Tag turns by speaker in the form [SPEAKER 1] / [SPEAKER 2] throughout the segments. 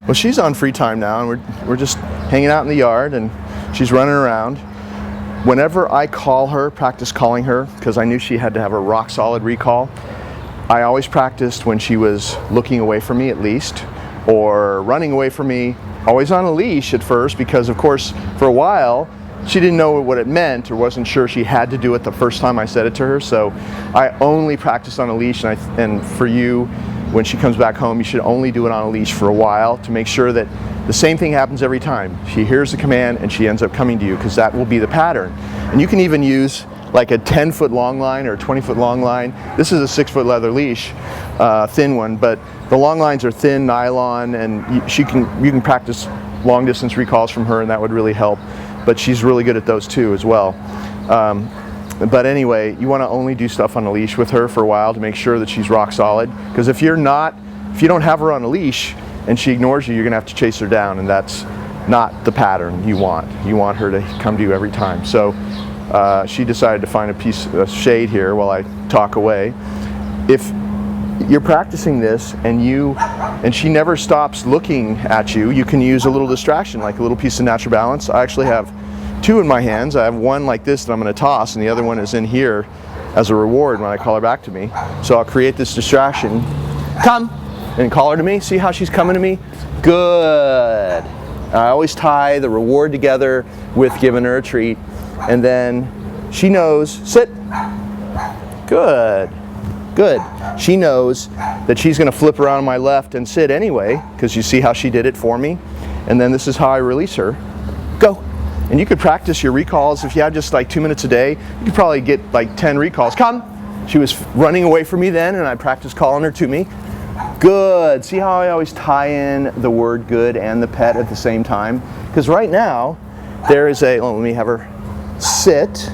[SPEAKER 1] Well, she's on free time now, and we're just hanging out in the yard, and she's running around. Whenever I call her, practice calling her, because I knew she had to have a rock solid recall, I always practiced when she was looking away from me at least, or running away from me, always on a leash at first, because of course for a while she didn't know what it meant or wasn't sure she had to do it the first time I said it to her. So I only practiced on a leash, and for you, when she comes back home, you should only do it on a leash for a while to make sure that the same thing happens every time. She hears the command and she ends up coming to you, because that will be the pattern. And you can even use like a 10-foot long line or a 20-foot long line. This is a 6-foot leather leash, thin one, but the long lines are thin nylon, and you can practice long distance recalls from her, and that would really help. But she's really good at those too as well. But anyway, you want to only do stuff on a leash with her for a while to make sure that she's rock solid. Because if you don't have her on a leash and she ignores you, you're going to have to chase her down, and that's not the pattern you want. You want her to come to you every time. So she decided to find a piece of shade here while I talk away. If you're practicing this and she never stops looking at you, you can use a little distraction, like a little piece of natural balance. I actually have 2 in my hands. I have one like this that I'm going to toss, and the other one is in here as a reward when I call her back to me. So I'll create this distraction. Come! And call her to me. See how she's coming to me? Good. I always tie the reward together with giving her a treat, and then she knows, sit. Good. Good. She knows that she's going to flip around on my left and sit anyway, because you see how she did it for me. And then this is how I release her. Go. And you could practice your recalls. If you had just like 2 minutes a day, you could probably get like 10 recalls. Come. She was running away from me then, and I practiced calling her to me. Good. See how I always tie in the word good and the pet at the same time? Because right now, there is let me have her sit.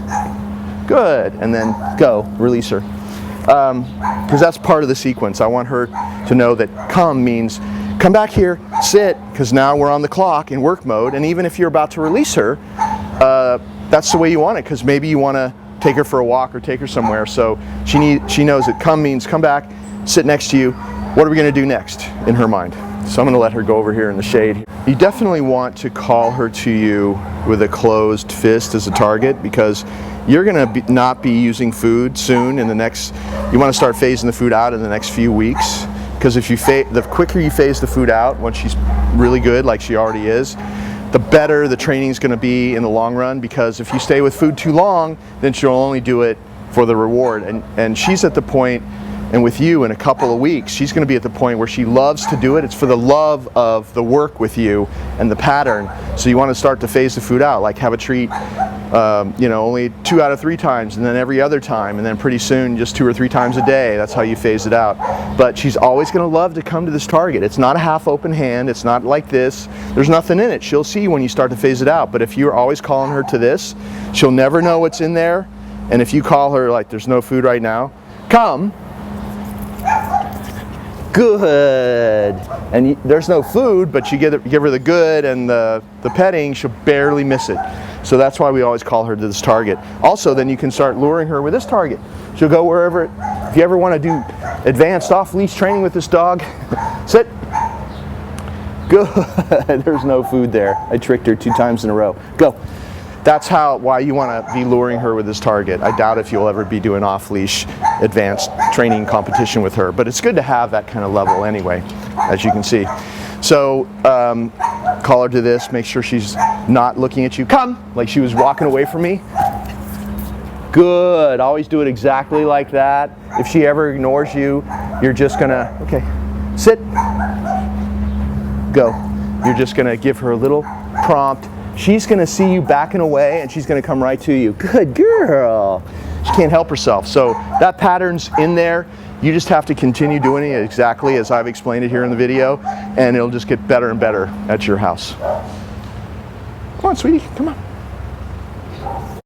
[SPEAKER 1] Good. And then go. Release her. Because that's part of the sequence. I want her to know that come means come back here, sit, because now we're on the clock in work mode. And even if you're about to release her, that's the way you want it, because maybe you want to take her for a walk or take her somewhere. So she knows that come means come back, sit next to you. What are we going to do next in her mind? So I'm going to let her go over here in the shade. You definitely want to call her to you with a closed fist as a target, because you're going to not be using food soon in the next, you want to start phasing the food out in the next few weeks. Because if the quicker you phase the food out, once she's really good, like she already is, the better the training is going to be in the long run. Because if you stay with food too long, then she'll only do it for the reward. And she's at the point, and with you in a couple of weeks, she's going to be at the point where she loves to do it. It's for the love of the work with you and the pattern. So you want to start to phase the food out, like have a treat, only 2 out of 3 times, and then every other time, and then pretty soon just 2 or 3 times a day. That's how you phase it out. But she's always going to love to come to this target. It's not a half open hand. It's not like this. There's nothing in it. She'll see when you start to phase it out. But if you're always calling her to this, she'll never know what's in there. And if you call her like there's no food right now, come. Good. And there's no food, but you give her the good and the petting, she'll barely miss it. So that's why we always call her to this target. Also, then you can start luring her with this target. She'll go wherever. If you ever want to do advanced off-leash training with this dog, sit. Good. There's no food there. I tricked her 2 times in a row. Go. That's why you want to be luring her with this target. I doubt if you'll ever be doing off-leash advanced training competition with her, but it's good to have that kind of level anyway, as you can see. So call her to this, make sure she's not looking at you. Come, like she was walking away from me. Good, always do it exactly like that. If she ever ignores you, you're just gonna, okay, sit, go. You're just gonna give her a little prompt. She's going to see you backing away, and she's going to come right to you. Good girl. She can't help herself. So that pattern's in there. You just have to continue doing it exactly as I've explained it here in the video, and it'll just get better and better at your house. Come on, sweetie. Come on.